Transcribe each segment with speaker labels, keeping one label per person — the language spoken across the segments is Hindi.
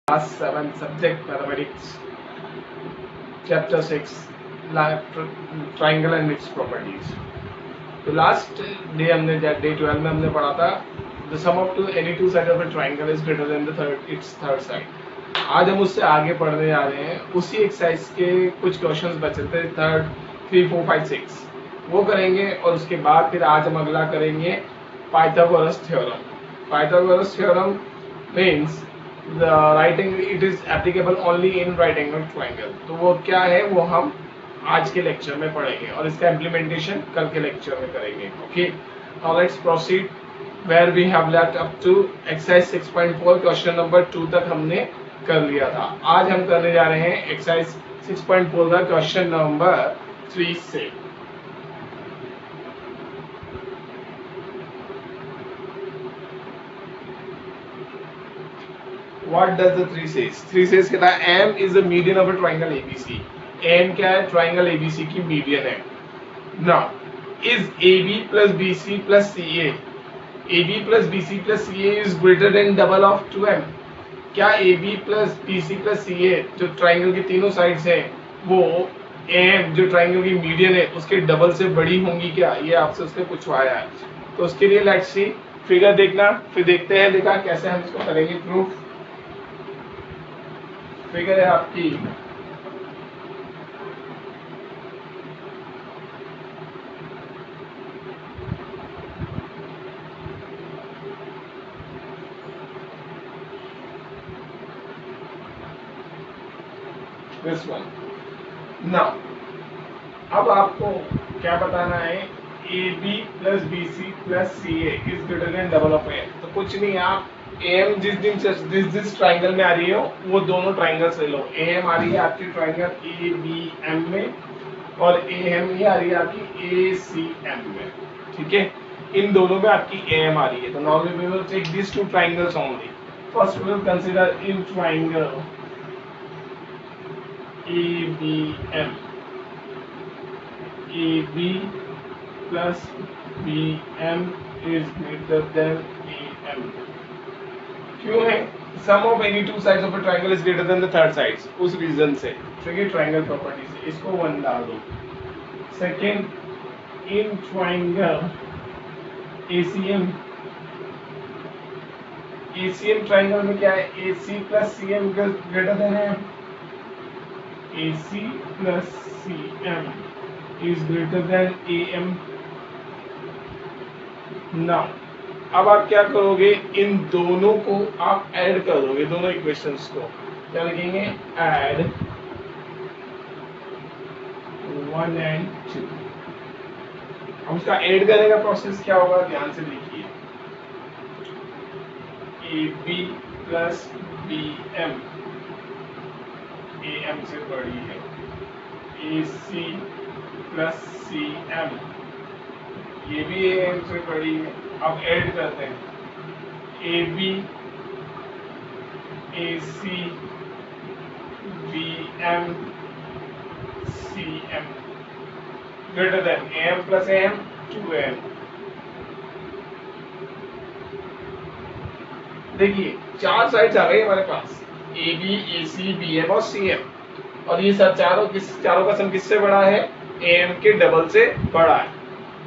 Speaker 1: Class 7 subject mathematics chapter 6 triangle and its properties. तो लास्ट डे हमने डे 12 में हमने पढ़ा था the sum of any two sides of a triangle is greater than the its third side. आज हम उससे आगे पढ़ने जा रहे हैं, उसी एक्सरसाइज के कुछ क्वेश्चंस बचे थे 3, 3, 4, 5, 6 वो करेंगे और उसके बाद फिर आज हम अगला करेंगे Pythagoras theorem. Pythagoras theorem means the right angle it is applicable only in right angle triangle. तो वो क्या है वो हम आज के लेक्चर में पढ़ेंगे और इसका इम्प्लीमेंटेशन कल के लेक्चर में करेंगे. Okay, now let's proceed where we have left up to exercise 6.4 question number 2 तक हमने कर लिया था. आज हम करने जा रहे हैं एक्सरसाइज 6.4 का क्वेश्चन नंबर 3 से. What does the 3 says? 3 says कहता है M is the median of a triangle ABC. M क्या है? Triangle ABC की median है. Now, is AB plus BC plus CA? AB plus BC plus CA is greater than double of 2M. क्या AB plus BC plus CA जो triangle की तीनों sides हैं वो M जो triangle की median है उसके डबल से बड़ी होंगी क्या? ये आपसे उसने पूछवाया है. तो उसके लिए let's see फिगर देखना, फिर देखते हैं देखा कैसे हम इसको करेंगे प्रूफ. फिगर है आपकी दिस वन. नाउ अब आपको क्या बताना है? A B plus B C plus C A is greater than double of A. तो कुछ नहीं, आप एम जिस ट्राइंगल में आ रही हो वो दोनों ट्राइंगल्स ले लो. ए एम आ रही है आपकी ट्राइंगल ए बी एम में और ए एम ये आ रही है आपकी ए सी एम में. ठीक है, इन दोनों में आपकी ए एम आ रही है. तो now we will take this two triangles only. First we will consider in triangle A B M. A B plus B M is greater than A M. क्यों है? Sum of any two sides of a triangle is greater than the third sides. उस रीजन से. ठीक है, ट्रायंगल प्रॉपर्टी से इसको 1 डाल दो. Second, in triangle ACM. ACM triangle में क्या है? AC plus CM greater than है. AC plus CM is greater than AM. Now अब आप क्या करोगे? इन दोनों को आप ऐड कर दोगे, दोनों इक्वेशंस को. क्या लिखेंगे? Add 1 and 2. अब उसका ऐड करने का प्रोसेस क्या होगा? ध्यान से देखिए. A B plus B M A M से बड़ी है. ए सी प्लस सी एम ये भी ए एम से बड़ी है. अब ऐड करते हैं. A B A C B M C M greater than A M plus A M 2m. देखिए चार साइड्स आ गई हमारे पास, A B A C B M और सी एम. और ये सब चारों का सम किससे बड़ा है? ए एम के डबल से बड़ा है.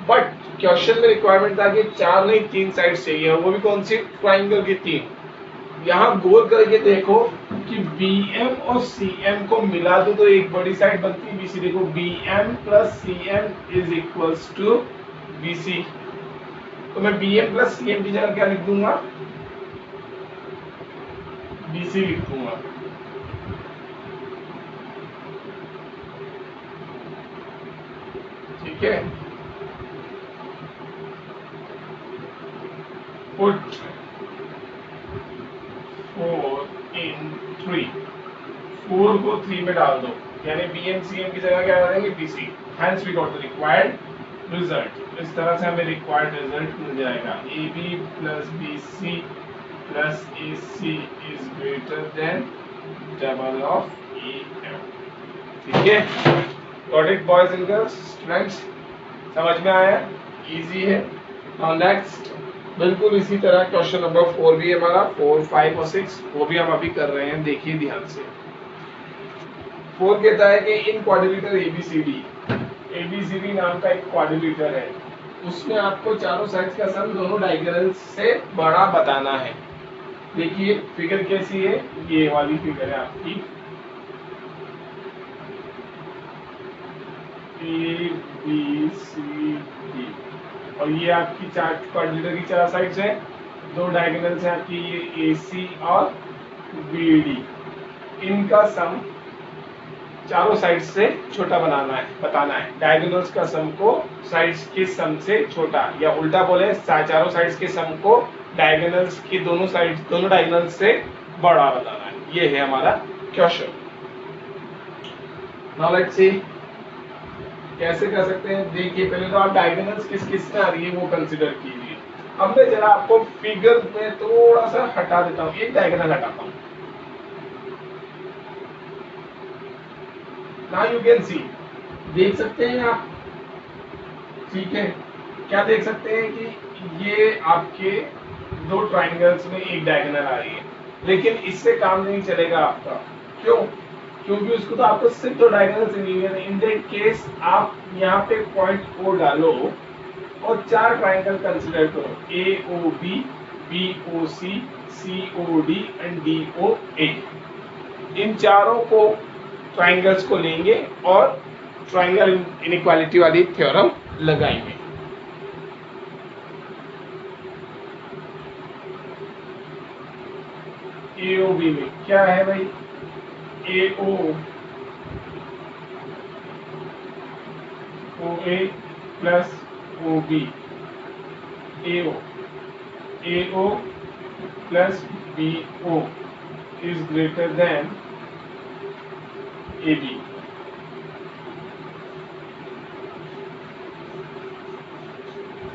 Speaker 1: बट क्वेश्चन में रिक्वायरमेंट था कि 4 नहीं 3 साइड चाहिए, वो भी कौन सी? ट्राइंगल की 3. यहाँ गौर करके देखो कि BM और CM को मिला दो तो एक बड़ी साइड बनती है BC. देखो BM plus CM is equals to BC. तो मैं BM प्लस CM की जगह क्या लिख दूंगा? BC लिख दूंगा. ठीक है, put 4 in 3. 4 को 3 में डाल दो, यानी BM CM की जगह क्या डालेंगे? BC. Hence we got the required result. इस तरह से हमें रिक्वायर्ड रिजल्ट मिल जाएगा. AB plus BC plus AC is greater than double of AM. ठीक है, got it boys and girls? Students समझ में आया? इजी है. नाउ नेक्स्ट बिल्कुल इसी तरह क्वेश्चन नंबर 4 भी हमारा 4, 5 और 6 वो भी हम अभी कर रहे हैं, देखिए ध्यान से। 4 कहता है कि इन क्वाड्रिलेटरल एबीसीडी नाम का एक क्वाड्रिलेटर है, उसमें आपको चारों साइड्स का सम दोनों डायगोनल से बड़ा बताना है। देखिए फिगर कैसी है, ये वाली फिगर है आपकी, ए बी सी डी, और ये आपकी चार क्वाड्रिलेटरल की चार साइड्स है, दो डायगोनल्स हैं आपकी ये ए सी और बी डी, इनका सम चारों साइड से छोटा बताना है। डायगोनल्स का सम को साइड्स के सम से छोटा, या उल्टा बोले चारों साइड्स के सम को डायगोनल्स की दोनों डायगोनल्स से बड़ा बताना है। ये है हमारा क्वेश्चन। नाउ लेट्स सी कैसे कर सकते हैं। देखिए पहले तो आप डायगोनल्स किस किस में आ रही है वो कंसिडर कीजिए। अब मैं जरा आपको फिगर में थोड़ा सा हटा देता हूँ, एक डायगोनल हटाता हूँ। नाउ यू कैन सी, देख सकते हैं आप, ठीक है, क्या देख सकते हैं कि ये आपके दो ट्राइंगल्स में एक डायगोनल आ रही है, लेकिन इससे काम नहीं चलेगा आपका। क्यों? क्योंकि उसको तो आपको सिर्फ दो डायगोनल से नहीं है। इन दैट केस आप यहाँ पे पॉइंट ओ डालो और चार ट्राइंगल कंसिडर करो, A O B, B O C, C O D and D O A. इन चारों को ट्राइंगल्स को लेंगे और ट्राइंगल इनइक्वालिटी वाली थ्योरम लगाएंगे। एओबी में क्या है भाई, AO O A plus O B, AO AO plus B O is greater than A B.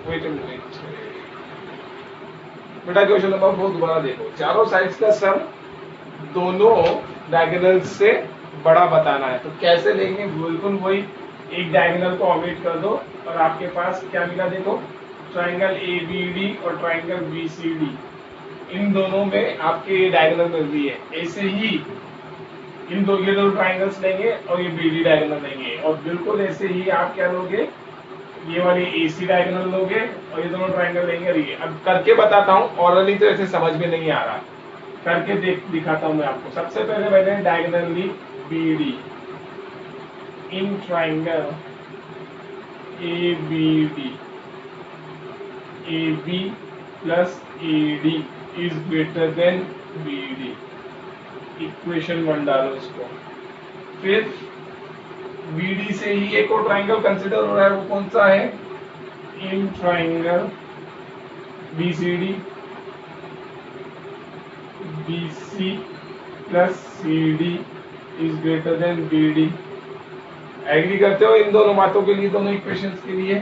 Speaker 1: Wait a minute बेटा, क्वेश्चन नंबर 4 दोबारा देखो। चारों साइड्स का सम दोनों डायगोनल से बड़ा बताना है, तो कैसे लेंगे? बिल्कुल वही, एक डायगोनल को ऑमिट कर दो और आपके पास क्या मिला देखो, ट्राइंगल ए बी डी और ट्राइंगल बी सी डी, इन दोनों में आपके डायगोनल मिल रही है। ऐसे ही इन दो ये दो ट्राइंगल्स लेंगे और ये बी डी डायगोनल लेंगे, और बिल्कुल ऐसे ही आप क्या लोगे, ये वाली AC डायगोनल लोगे और ये दोनों ट्राइंगल लेंगे। और ये अब करके बताता हूँ, ऑरली तो ऐसे समझ में नहीं आ रहा, करके दिखाता हूँ मैं आपको। सबसे पहले मैंने डायगोनल ली BD, in triangle ABD, AB plus AD is greater than BD। Equation 1 डालो इसको। फिर BD से ही एक और ट्राइंगल कंसिडर हो रहा है, वो कौन सा है, in triangle BCD, BC plus CD is greater than BD। Agree करते हो इन दोनों बातों के लिए, दोनों इक्वेशंस के लिए,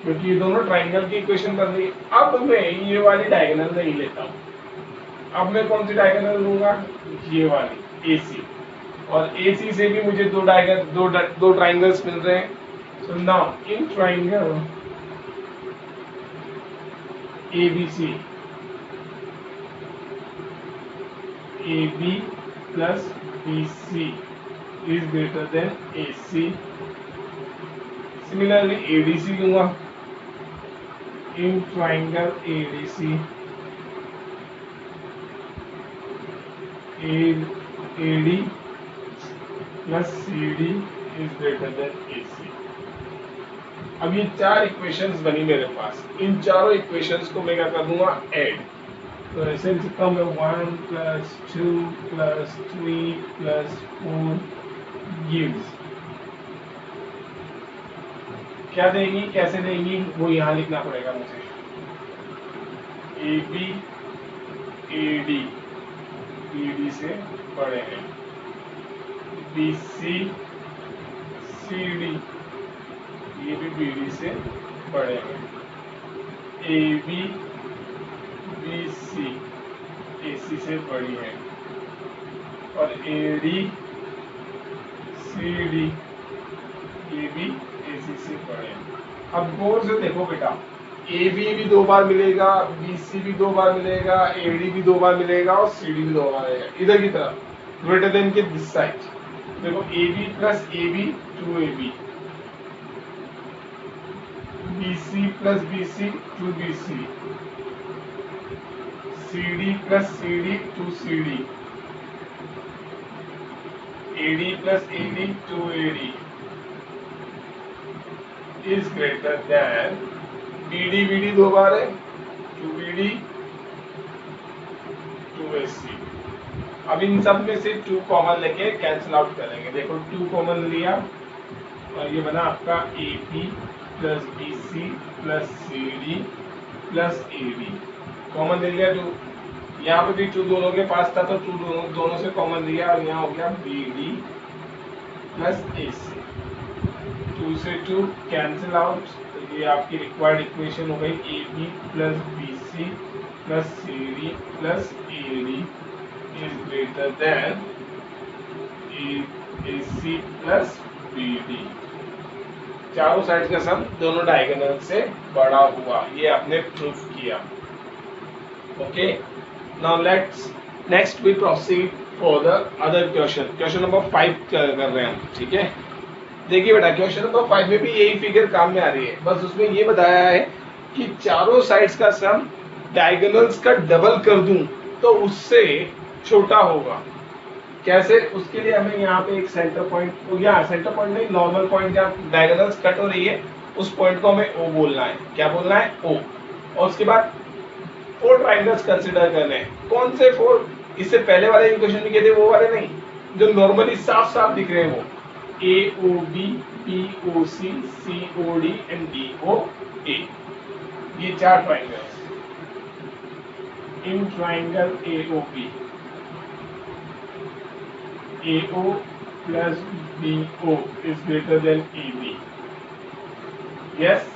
Speaker 1: क्योंकि ये दोनों ट्राइंगल की इक्वेशन बन रही है। अब मैं ये वाली डायगोनल नहीं लेता हूँ, अब मैं कौन सी डायगोनल लूंगा, ये वाली AC, और AC से भी मुझे दो ट्राइंगल्स मिल रहे हैं। So now in triangle ABC, AB plus BC is greater than AC। Similarly ADC लूंगा, in triangle ADC, AD plus CD is greater than AC। अब ये चार इक्वेशंस बनी मेरे पास, इन चारों इक्वेशंस को मैं क्या कर दूंगा, ऐड। तो ऐसे लिख सकता हूँ मैं 1 प्लस 2 प्लस 3 प्लस 4 गिव्स, क्या देंगी, कैसे देंगी, वो यहाँ लिखना पड़ेगा मुझे। AB AD BD से बड़े हैं, BC CD ये भी BD से बड़े हैं, AB BC AC से बड़ी है, और AD CD ये भी AC से बड़े हैं। अब गौर से देखो बेटा, ए बी भी 2 बार मिलेगा, बी सी भी 2 बार मिलेगा, ए डी भी 2 बार मिलेगा और सी डी भी 2 बार मिलेगा इधर की तरफ ग्रेटर देन के दिस साइड। देखो A B plus A B 2ab, B C plus B C 2bc, C D plus C D 2cd, A D plus A D 2ad is greater than B D 2 बार है 2bd 2ac। अब इन सब में से 2 कॉमन लेके कैंसिल आउट करेंगे। देखो 2 कॉमन लिया और ये बना आपका A B plus B C plus C D plus A D, common ले लिया 2। यहाँ पे भी 2 दोनों के पास था तो 2 दोनों से कॉमन लिया और यहाँ हो गया बी डी प्लस ए सी। 2 से 2 कैंसिल आउट, तो ये आपकी रिक्वायर्ड इक्वेशन हो गई A B plus B C plus C D plus A D is greater than A C plus B D. चारों साइड का सम दोनों डायगोनल से बड़ा हुआ, ये आपने प्रूफ किया। Okay, now let's next we proceed for the other question. Question number 5 कर रहे हैं हम, ठीक है। देखिए बेटा, क्वेश्चन नंबर 5 में भी यही फिगर काम में आ रही है, बस उसमें ये बताया है कि चारों साइड्स का सम डायगोनल्स का डबल कर दूं तो उससे छोटा होगा। कैसे? उसके लिए हमें यहाँ पे एक सेंटर पॉइंट, यहाँ सेंटर पॉइंट नहीं, नॉर्मल पॉइंट जहाँ डायगोनल्स कट हो रही है उस पॉइंट को हमें ओ बोलना है। क्या बोलना है? ओ। और उसके बाद 4 ट्राइंगल्स कंसिडर करने हैं। कौन से 4? इससे पहले वाले इक्वेशन में कहते वो वाले नहीं, जो नॉर्मली साफ साफ दिख रहे हैं वो A O B, B O C, C O D and D O A. ये 4 triangles in triangle A O B, AO plus BO is greater than AB. Yes?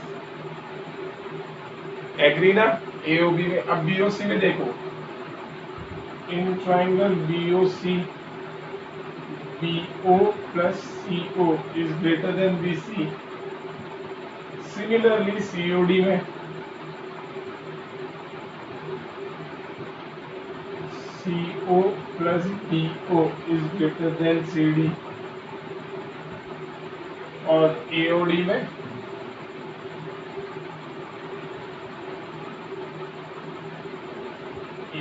Speaker 1: Agree ना? AOB में। अब BOC में देखो, in triangle BOC, BO plus CO is greater than BC. Similarly COD में CO plus DO is greater than CD, और AOD में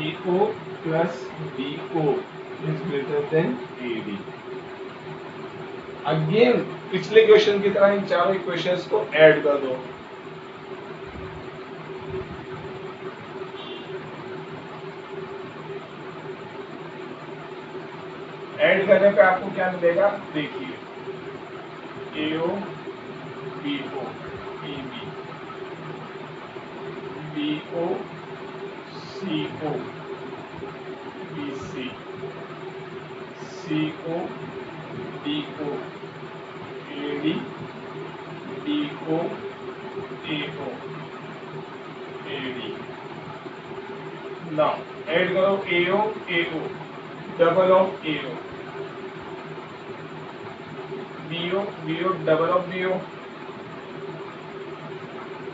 Speaker 1: AO plus DO is greater than AD। Again पिछले क्वेश्चन की तरह इन चारों इक्वेशंस को ऐड कर दो। ऐड करने पे आपको क्या मिलेगा? देखिए, AO BO EB, BO CO BC, CO DO AD, DO AO AD। Now add करो AO AO, double of AO, BO BO double of BO।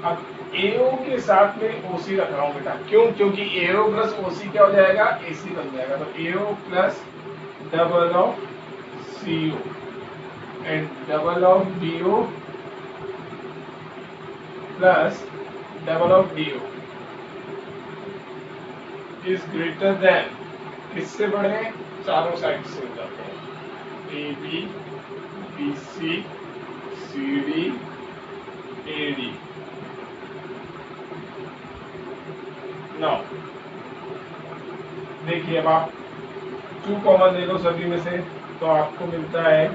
Speaker 1: अब AO के साथ में OC रख रहा हूं बेटा, क्यों? क्योंकि AO प्लस OC क्या हो जाएगा? AC बन जाएगा। तो AO plus double of CO and double of BO plus double of DO is greater then, किससे बड़े? चारों साइड से हो जाते हैं, AB BC CD AD। Now देखिए, अब आप 2 कॉमन ले लो सभी में से, तो आपको मिलता है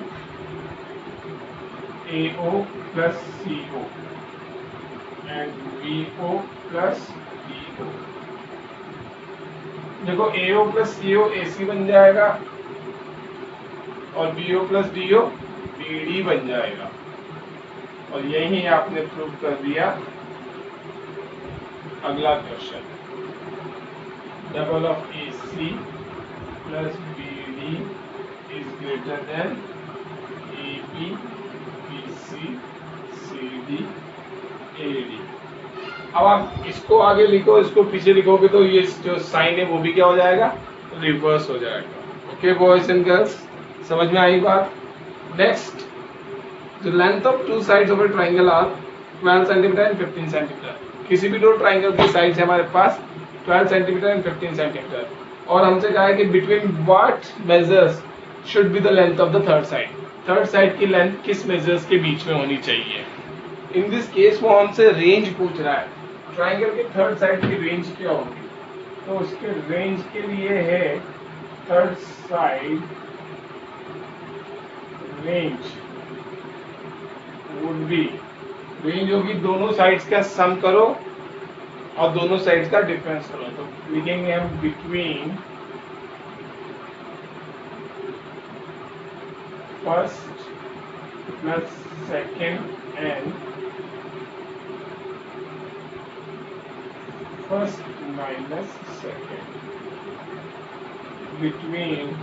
Speaker 1: AO plus CO and BO plus DO। देखो AO प्लस CO AC बन जाएगा और BO प्लस DO BD बन जाएगा, और यही आपने प्रूव कर दिया। अगला question, double of AC plus BD is greater then AB BC CD AD। अब आप इसको आगे लिखो, इसको पीछे लिखोगे तो ये जो साइन है वो भी क्या हो जाएगा, रिवर्स हो जाएगा। ओके बॉयज एंड गर्ल्स, समझ में आई बात। Next, the length of two sides of a triangle are 12 centimetre and 15 centimetre. किसी भी दो ट्राइंगल की साइड्स है हमारे पास 12 सेंटीमीटर एंड 15 सेंटीमीटर, और हमसे कहा है कि between what measures should be the length of the third side. Third side की लेंथ किस मेजर्स के बीच में होनी चाहिए। इन दिस केस वो हमसे रेंज पूछ रहा है, ट्राइंगल के थर्ड साइड की रेंज क्या होगी। तो उसके रेंज के लिए है third side range would be, range होगी दोनों साइड्स का सम करो और दोनों साइड्स का डिफरेंस करो। तो लिखेंगे हम between first plus second and first minus second, between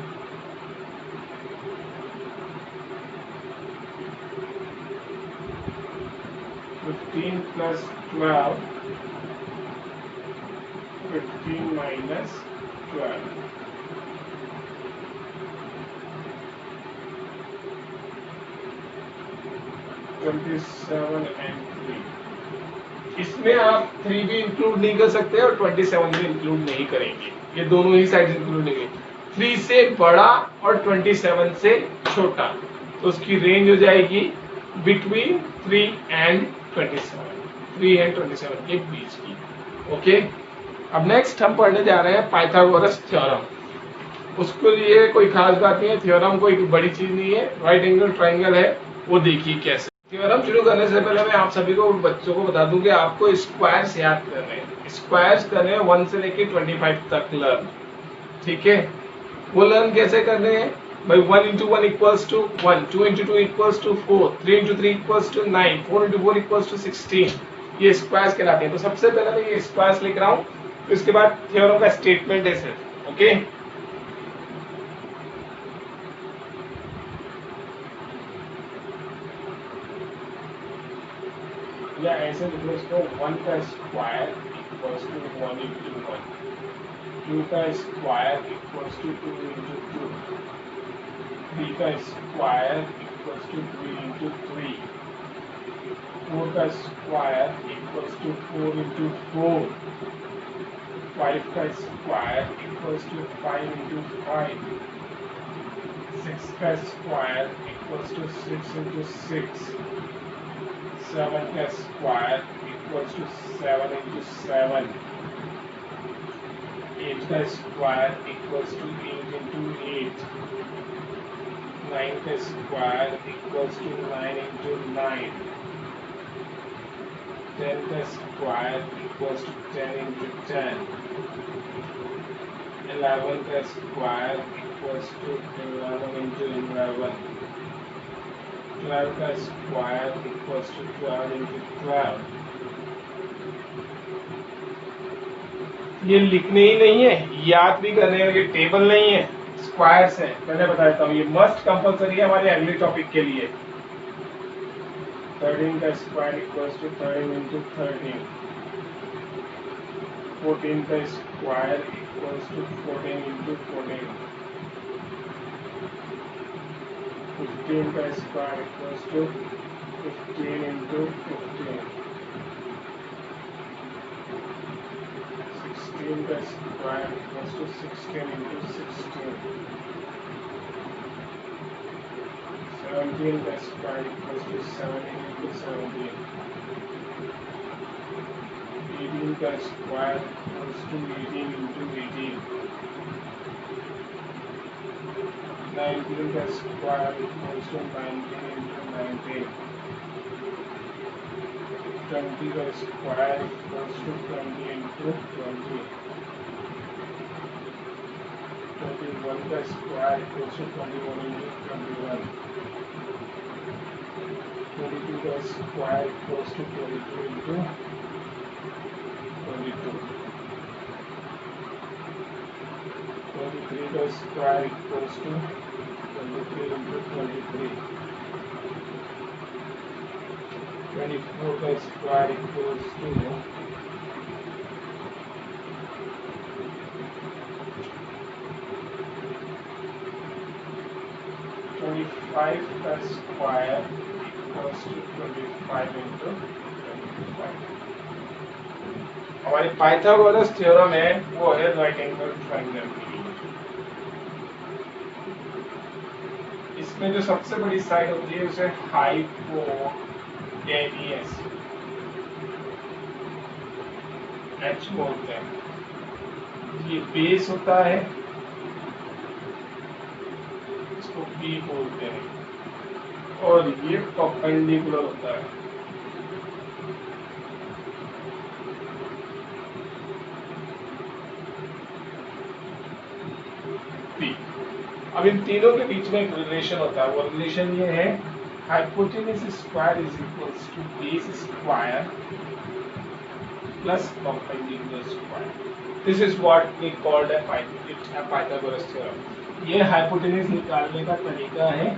Speaker 1: fifteen plus 12, 15 minus 12, (27) and 3। इसमें आप 3 भी इंक्लूड नहीं कर सकते और 27 भी इंक्लूड नहीं करेंगे, ये दोनों ही साइड इंक्लूड नहीं करेंगे। 3 से बड़ा और 27 से छोटा, तो उसकी रेंज हो जाएगी बिटवीन 3 एंड 27, 3 एंड 27 के बीच की। ओके, अब नेक्स्ट हम पढ़ने जा रहे हैं पाइथागोरस थ्योरम। उसके लिए कोई खास बात नहीं है, थ्योरम कोई बड़ी चीज नहीं है, राइट एंगल ट्राइंगल है, वो देखिए कैसे। थ्योरम शुरू करने से पहले मैं आप सभी को, बच्चों को बता दूं कि आपको स्क्वायर्स याद करने हैं, स्क्वायर्स करने हैं 1 से लेके 25 तक लर्न, ठीक है। वो लर्न कैसे करने हैं भाई, 1 into 1 equals to 1, 2 into 2 equals to 4, 3 into 3 equals to 9, 4 into 4 equals to 16, ये स्क्वायर्स कहलाते हैं। तो सबसे पहले मैं ये स्क्वायर्स लिख रहा हूँ, तो इसके बाद थ्योरम का स्टेटमेंट है सिर्फ। ओके, या ऐसे लिख लो इसको, 1 का स्क्वायर इक्वल्स टू 1 into 1, 2 का स्क्वायर इक्वल्स टू 2 into 2, 3 का स्क्वायर इक्वल्स टू 3 into 3, 4 का स्क्वायर इक्वल्स टू 4 into 4, 5 का स्क्वायर इक्वल्स टू 5 into 5, 6 का स्क्वायर इक्वल्स टू 6 into 6, 7 का स्क्वायर इक्वल्स टू 7 into 7, 8 का स्क्वायर इक्वल्स टू 8 into 8, 9 का स्क्वायर इक्वल्स टू 9 into 9, 10 का स्क्वायर इक्वल्स टू 10 into 10, 11 का स्क्वायर इक्वल्स टू 11 into 11, 12 का स्क्वायर इक्वल्स टू 12 into 12। ये लिखने ही नहीं है, याद भी करने हैं, ये टेबल नहीं है, स्क्वायर्स है। पहले बता देता हूँ, ये मस्ट कंपलसरी है हमारे अगले टॉपिक के लिए। 13 का स्क्वायर इक्वल्स टू 13 into 13, 14 का स्क्वायर इक्वल्स टू 14 into 14, 15 का स्क्वायर इक्वल्स टू 15 into 15, 16 का स्क्वायर इक्वल्स टू 16 into 16, 17 का स्क्वायर इक्वल्स टू 17 into 17, 18 का स्क्वायर इक्वल्स टू 18 into 18, 19 का स्क्वायर इक्वल्स टू 19 into 19, 20 का स्क्वायर इक्वल्स टू 20 into 20, 21 का स्क्वायर इक्वल्स टू 21 into 21, 22 का स्क्वायर इक्वल्स टू 22 into 22, 23 का स्क्वायर इक्वल्स टू 23 into 23, 24 का स्क्वायर इक्वल्स टू 25 का स्क्वायर इक्वल्स टू 25 इंटू 25। हमारी पाइथागोरस थ्योरम है वो है राइट एंगल ट्रायंगल के लिए। इसमें जो सबसे बड़ी साइड होती है उसे हाइपोटेनियस एच बोलते हैं। ये बेस होता है, इसको बी बोलते हैं, और ये परपेंडिकुलर होता है। बी। अब इन तीनों के बीच में एक रिलेशन होता है, वो रिलेशन ये है hypotenuse square is equals to base square plus perpendicular square. This is what we called a Pythagoras theorem. ये हाइपोटेनस निकालने का तरीका है,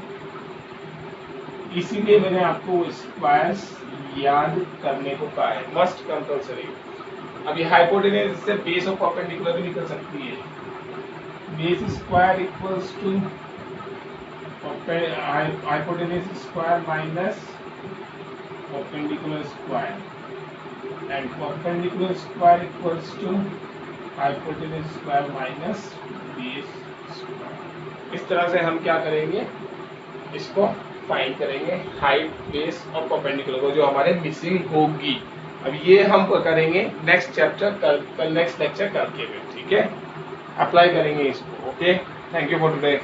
Speaker 1: इसीलिए मैंने आपको स्क्वायर्स याद करने को कहा है, मस्ट कंपल्सरी। अभी हाइपोटेनस से बेस और परपेंडिकुलर भी निकल सकती है। Base square equals to hypotenuse square minus perpendicular square, and perpendicular square equals to hypotenuse square minus base square. इस तरह से हम क्या करेंगे, इसको फाइंड करेंगे हाइट, बेस और परपेंडिकुलर को, जो हमारे मिसिंग होगी। अब ये हम करेंगे नेक्स्ट चैप्टर कल नेक्स्ट लेक्चर करके, ठीक है, अप्लाई करेंगे इसको। Okay, thank you for today.